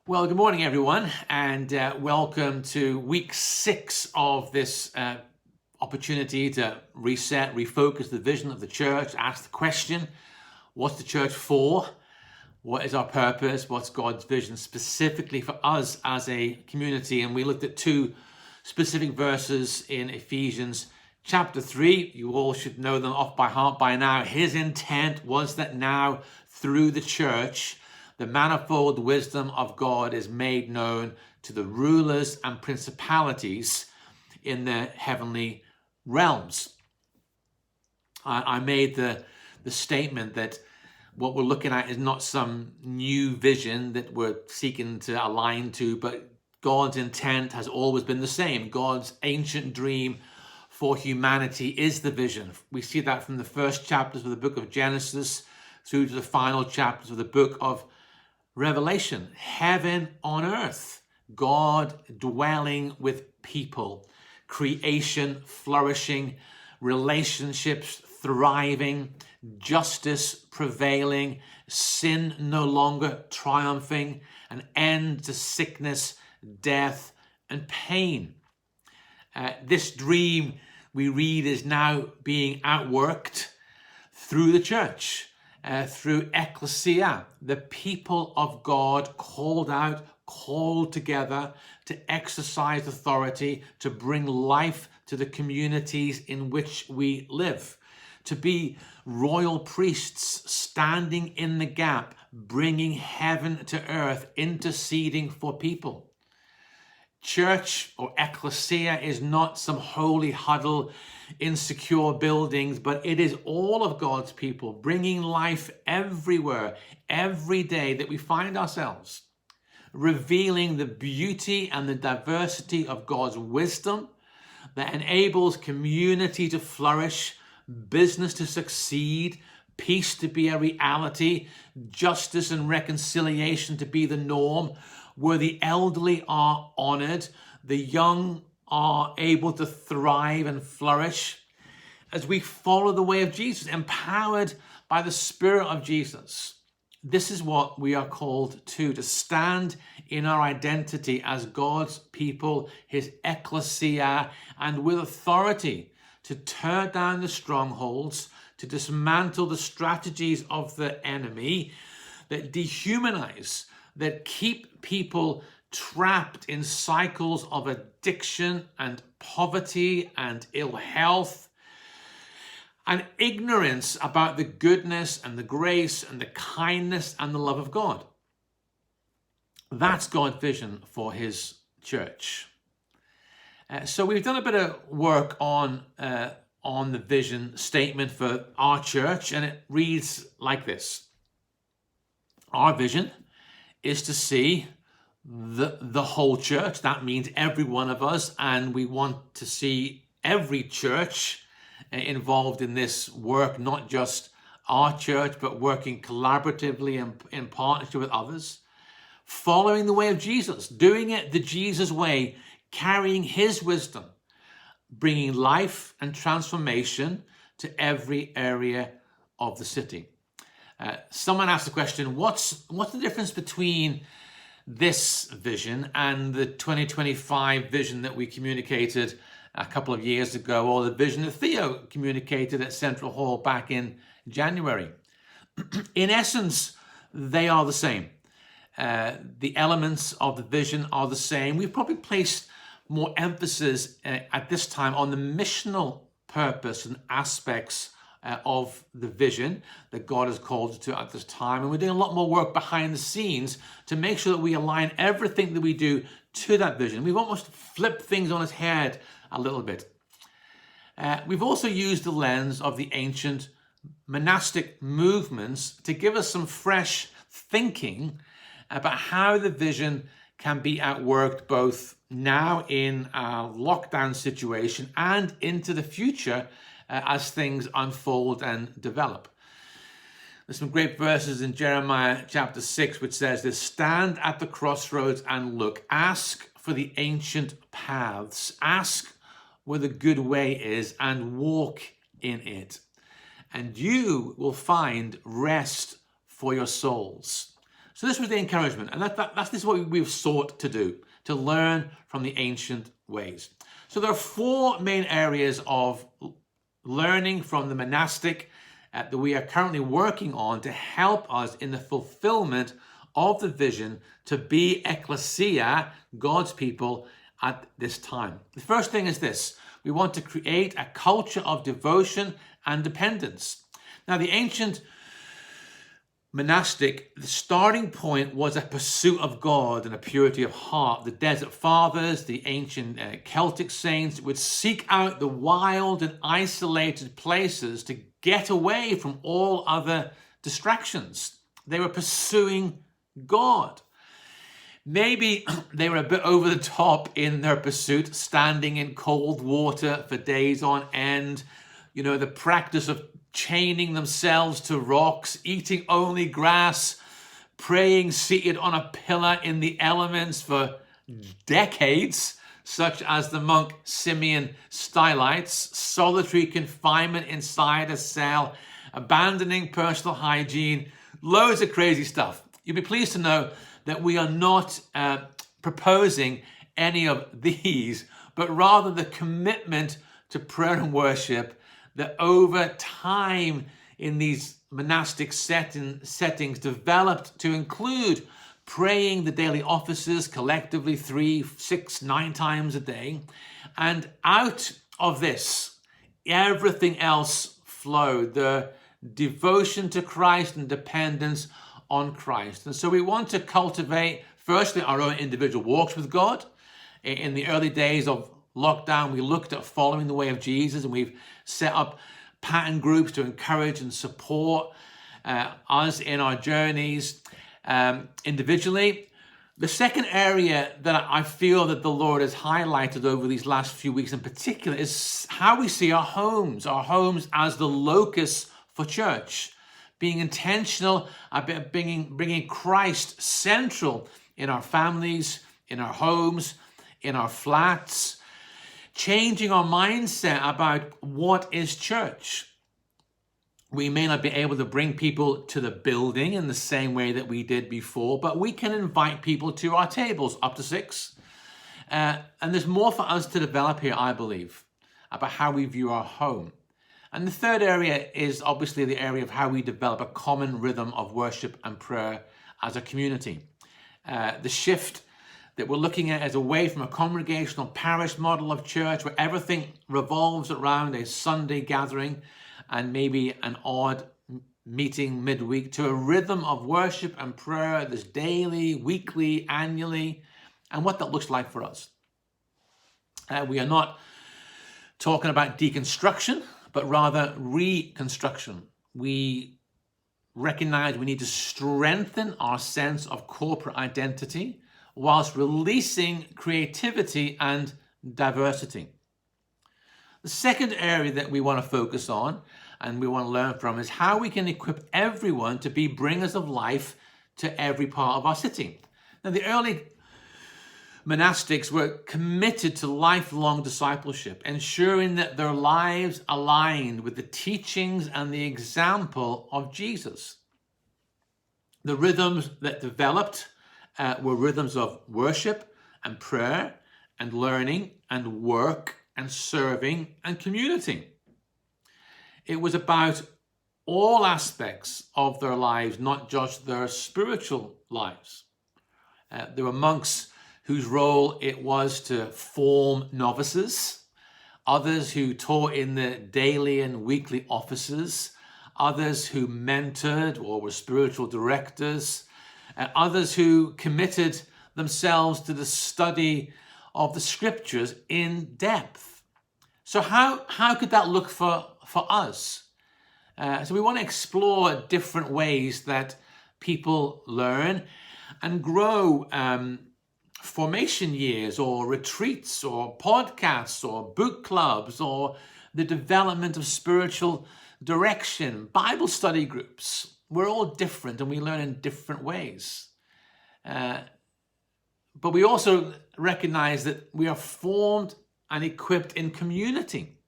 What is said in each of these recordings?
Well, good morning, everyone, and welcome to week 6 of this opportunity to reset, refocus the vision of the church, ask the question, what's the church for? What is our purpose? What's God's vision specifically for us as a community? And we looked at 2 specific verses in Ephesians chapter 3. You all should know them off by heart by now. His intent was that now, through the church, the manifold wisdom of God is made known to the rulers and principalities in the heavenly realms. I made the statement that what we're looking at is not some new vision that we're seeking to align to, but God's intent has always been the same. God's ancient dream for humanity is the vision. We see that from the first chapters of the book of Genesis through to the final chapters of the book of Revelation. Heaven on earth, God dwelling with people, creation flourishing, relationships thriving, justice prevailing, sin no longer triumphing, an end to sickness, death, and pain. This dream, we read, is now being outworked through the church. Through ecclesia, the people of God called out, called together to exercise authority, to bring life to the communities in which we live, to be royal priests standing in the gap, bringing heaven to earth, interceding for people. Church or ecclesia is not some holy huddle, insecure buildings, but it is all of God's people bringing life everywhere, every day that we find ourselves, revealing the beauty and the diversity of God's wisdom that enables community to flourish, business to succeed, peace to be a reality, justice and reconciliation to be the norm, where the elderly are honored, the young are able to thrive and flourish as we follow the way of Jesus, empowered by the Spirit of Jesus. This is what we are called to stand in our identity as God's people, his ecclesia, and with authority to tear down the strongholds, to dismantle the strategies of the enemy that dehumanize, that keep people trapped in cycles of addiction and poverty and ill health and ignorance about the goodness and the grace and the kindness and the love of God. That's God's vision for his church. So we've done a bit of work on the vision statement for our church, and it reads like this. Our vision is to see the whole church. That means every one of us, and we want to see every church involved in this work, not just our church, but working collaboratively and in partnership with others, following the way of Jesus, doing it the Jesus way, carrying his wisdom, bringing life and transformation to every area of the city. Someone asked the question, what's the difference between this vision and the 2025 vision that we communicated a couple of years ago, or the vision that Theo communicated at Central Hall back in January? In essence, they are the same. The elements of the vision are the same. We've probably placed more emphasis at this time on the missional purpose and aspects of the vision that God has called us to at this time. And we're doing a lot more work behind the scenes to make sure that we align everything that we do to that vision. We've almost flipped things on its head a little bit. We've also used the lens of the ancient monastic movements to give us some fresh thinking about how the vision can be outworked both now in our lockdown situation and into the future as things unfold and develop. There's some great verses in Jeremiah chapter 6, which says this: stand at the crossroads and look, ask for the ancient paths, ask where the good way is and walk in it, and you will find rest for your souls. So this was the encouragement, and this is what we've sought to do, to learn from the ancient ways. So there are four main areas of learning from the monastic that we are currently working on to help us in the fulfillment of the vision to be ecclesia, God's people, at this time. The first thing is this: we want to create a culture of devotion and dependence. Now, the ancient monastic, the starting point was a pursuit of God and a purity of heart. The desert fathers, the ancient Celtic saints would seek out the wild and isolated places to get away from all other distractions. They were pursuing God. Maybe they were a bit over the top in their pursuit, standing in cold water for days on end, the practice of chaining themselves to rocks, eating only grass, praying seated on a pillar in the elements for decades, such as the monk Simeon Stylites, solitary confinement inside a cell, abandoning personal hygiene, loads of crazy stuff. You'll be pleased to know that we are not proposing any of these, but rather the commitment to prayer and worship that over time in these monastic settings developed to include praying the daily offices collectively 3, 6, 9 times a day. And out of this, everything else flowed, the devotion to Christ and dependence on Christ. And so we want to cultivate, firstly, our own individual walks with God. In the early days of lockdown, we looked at following the way of Jesus, and we've set up pattern groups to encourage and support us in our journeys individually. The second area that I feel that the Lord has highlighted over these last few weeks in particular is how we see our homes as the locus for church, being intentional about bringing Christ central in our families, in our homes, in our flats, changing our mindset about what is church. We may not be able to bring people to the building in the same way that we did before, but we can invite people to our tables, up to 6. And there's more for us to develop here, I believe, about how we view our home. And the third area is obviously the area of how we develop a common rhythm of worship and prayer as a community. The shift that we're looking at is away from a congregational parish model of church where everything revolves around a Sunday gathering and maybe an odd meeting midweek, to a rhythm of worship and prayer that's daily, weekly, annually, and what that looks like for us. We are not talking about deconstruction, but rather reconstruction. We recognize we need to strengthen our sense of corporate identity whilst releasing creativity and diversity. The second area that we want to focus on and we want to learn from is how we can equip everyone to be bringers of life to every part of our city. Now, the early monastics were committed to lifelong discipleship, ensuring that their lives aligned with the teachings and the example of Jesus. The rhythms that developed were rhythms of worship and prayer and learning and work and serving and community. It was about all aspects of their lives, not just their spiritual lives. There were monks whose role it was to form novices, others who taught in the daily and weekly offices, others who mentored or were spiritual directors, others who committed themselves to the study of the scriptures in depth. So how could that look for us? So we want to explore different ways that people learn and grow formation years or retreats or podcasts or book clubs or the development of spiritual direction, Bible study groups. We're all different and we learn in different ways. But we also recognize that we are formed and equipped in community.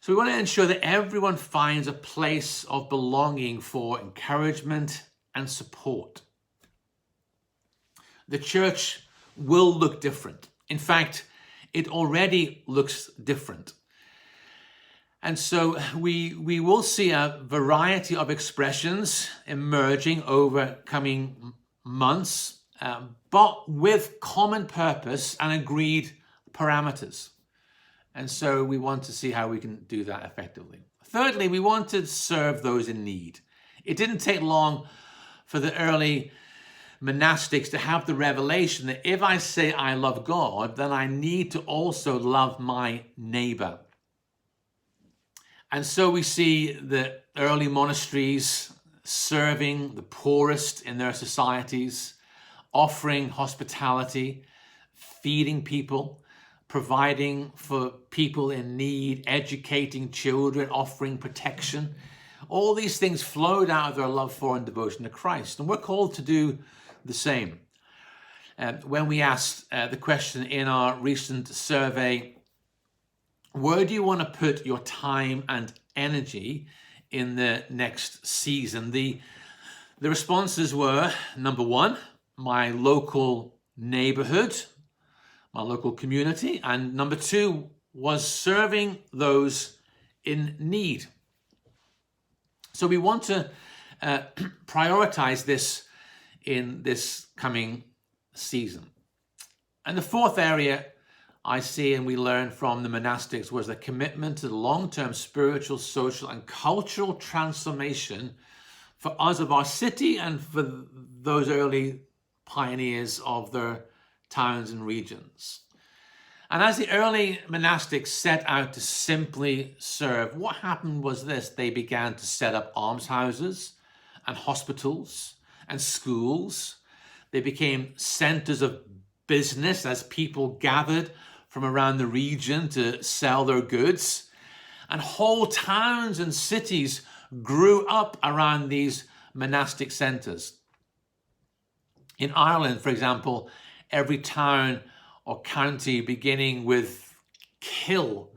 So we want to ensure that everyone finds a place of belonging for encouragement and support. the church will look different. In fact, it already looks different. And so we will see a variety of expressions emerging over coming months, but with common purpose and agreed parameters. And so we want to see how we can do that effectively. Thirdly, we want to serve those in need. It didn't take long for the early monastics to have the revelation that if I say I love God, then I need to also love my neighbor. And so we see the early monasteries serving the poorest in their societies, offering hospitality, feeding people, providing for people in need, educating children, offering protection. All these things flowed out of their love for and devotion to Christ. And we're called to do the same. When we asked the question in our recent survey, where do you want to put your time and energy in the next season? The responses were, number one, my local neighborhood, my local community, and number two was serving those in need. So we want to prioritize this in this coming season. And the fourth area I see and we learn from the monastics was the commitment to the long-term spiritual, social, and cultural transformation for us of our city and for those early pioneers of their towns and regions. And as the early monastics set out to simply serve, what happened was this: they began to set up almshouses and hospitals and schools. They became centers of business as people gathered from around the region to sell their goods. And whole towns and cities grew up around these monastic centers. In Ireland, for example, every town or county beginning with Kill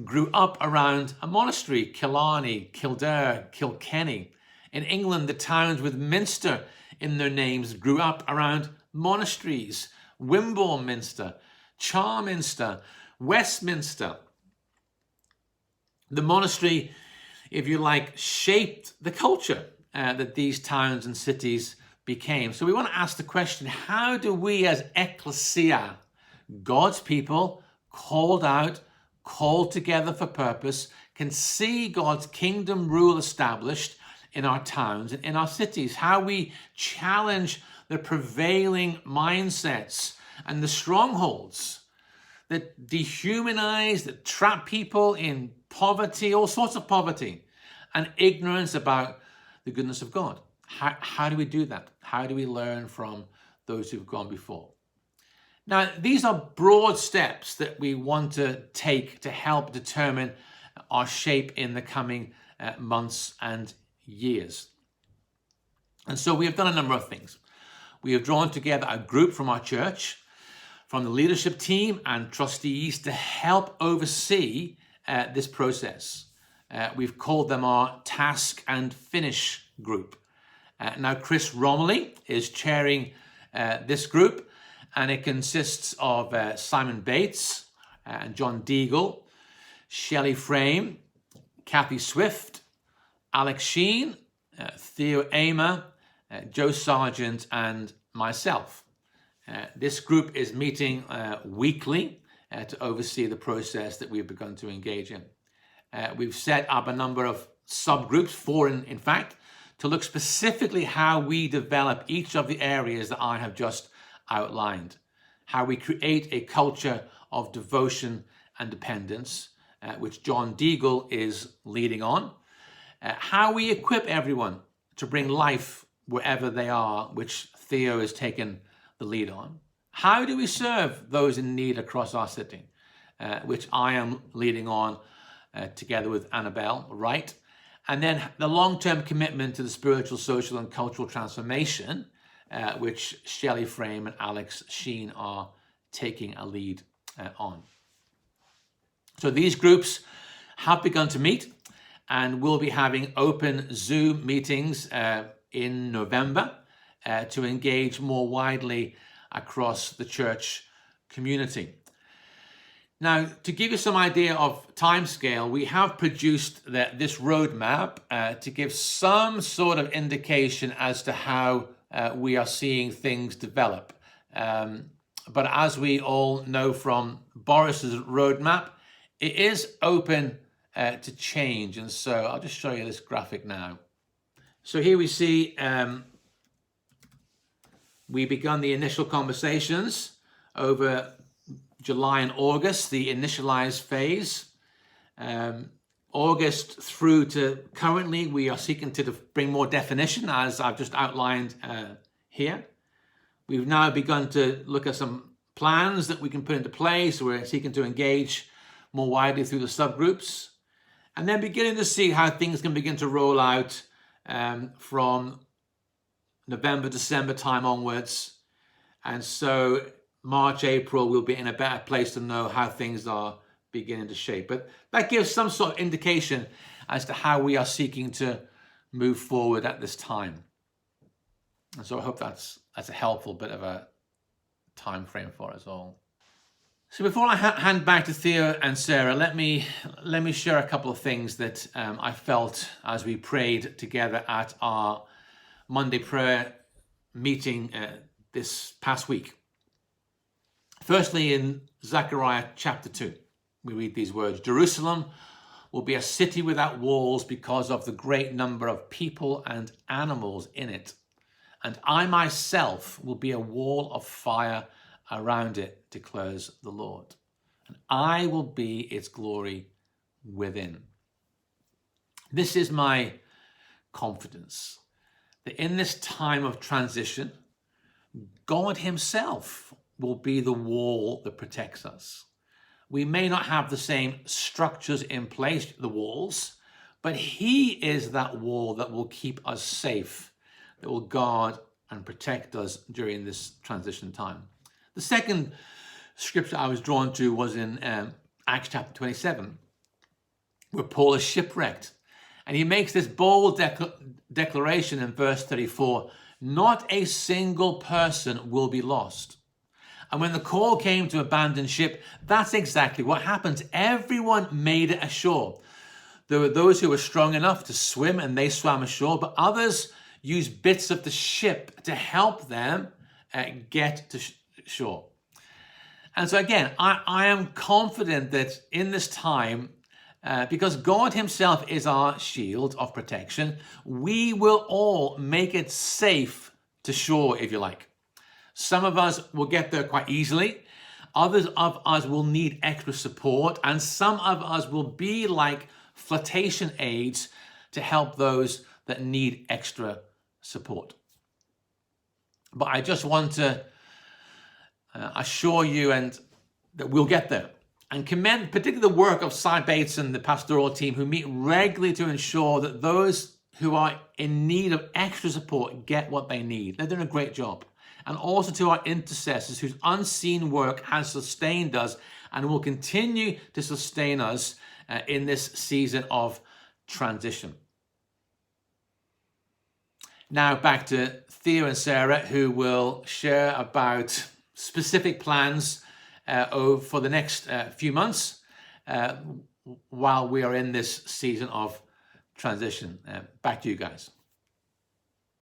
grew up around a monastery: Killarney, Kildare, Kilkenny. In England, the towns with Minster in their names grew up around monasteries: Wimborne Minster, Charminster, Westminster. The monastery, if you like, shaped the culture that these towns and cities became. So we want to ask the question, how do we as ecclesia, God's people, called out, called together for purpose, can see God's kingdom rule established in our towns and in our cities? How we challenge the prevailing mindsets and the strongholds that dehumanize, that trap people in poverty, all sorts of poverty, and ignorance about the goodness of God. How do we do that? How do we learn from those who've gone before? Now, these are broad steps that we want to take to help determine our shape in the coming months and years. And so we have done a number of things. We have drawn together a group from our church, from the leadership team and trustees to help oversee this process. We've called them our Task and Finish group. Now, Chris Romilly is chairing this group, and it consists of Simon Bates and John Deagle, Shelley Frame, Kathy Swift, Alex Sheen, Theo Amer, Joe Sargent, and myself. This group is meeting weekly to oversee the process that we've begun to engage in. We've set up a number of subgroups, 4 in fact, to look specifically how we develop each of the areas that I have just outlined. How we create a culture of devotion and dependence, which John Deagle is leading on. How we equip everyone to bring life wherever they are, which Theo has taken the lead on. How do we serve those in need across our city, which I am leading on together with Annabelle Wright. And then the long-term commitment to the spiritual, social, and cultural transformation, which Shelley Frame and Alex Sheen are taking a lead on. So these groups have begun to meet, and we'll be having open Zoom meetings in November to engage more widely across the church community. Now, to give you some idea of timescale, we have produced this roadmap to give some sort of indication as to how we are seeing things develop. But as we all know from Boris's roadmap, it is open to change. And so I'll just show you this graphic now. So here we see we begun the initial conversations over July and August, the initialized phase. August through to currently, we are seeking to bring more definition, as I've just outlined here. We've now begun to look at some plans that we can put into place. We're seeking to engage more widely through the subgroups, and then beginning to see how things can begin to roll out from November, December time onwards. And so March, April, we'll be in a better place to know how things are beginning to shape. But that gives some sort of indication as to how we are seeking to move forward at this time. And so I hope that's a helpful bit of a time frame for us all. So before I hand back to Theo and Sarah, let me share a couple of things that I felt as we prayed together at our Monday prayer meeting this past week. Firstly, in Zechariah chapter 2, we read these words: Jerusalem will be a city without walls because of the great number of people and animals in it. And I myself will be a wall of fire around it, declares the Lord. And I will be its glory within. This is my confidence, that in this time of transition, God himself will be the wall that protects us. We may not have the same structures in place, the walls, but he is that wall that will keep us safe, that will guard and protect us during this transition time. The second scripture I was drawn to was in Acts chapter 27, where Paul is shipwrecked. And he makes this bold declaration in verse 34, not a single person will be lost. And when the call came to abandon ship, that's exactly what happened. Everyone made it ashore. There were those who were strong enough to swim and they swam ashore, but others used bits of the ship to help them get to shore. And so again, I am confident that in this time, because God himself is our shield of protection, we will all make it safe to shore, if you like. Some of us will get there quite easily. Others of us will need extra support. And some of us will be like flotation aids to help those that need extra support. But I just want to assure you that we'll get there. And commend particularly the work of Cy Bates and the pastoral team, who meet regularly to ensure that those who are in need of extra support get what they need. They're doing a great job. And also to our intercessors, whose unseen work has sustained us and will continue to sustain us in this season of transition. Now back to Theo and Sarah, who will share about specific plans for the next few months while we are in this season of transition. Back to you guys.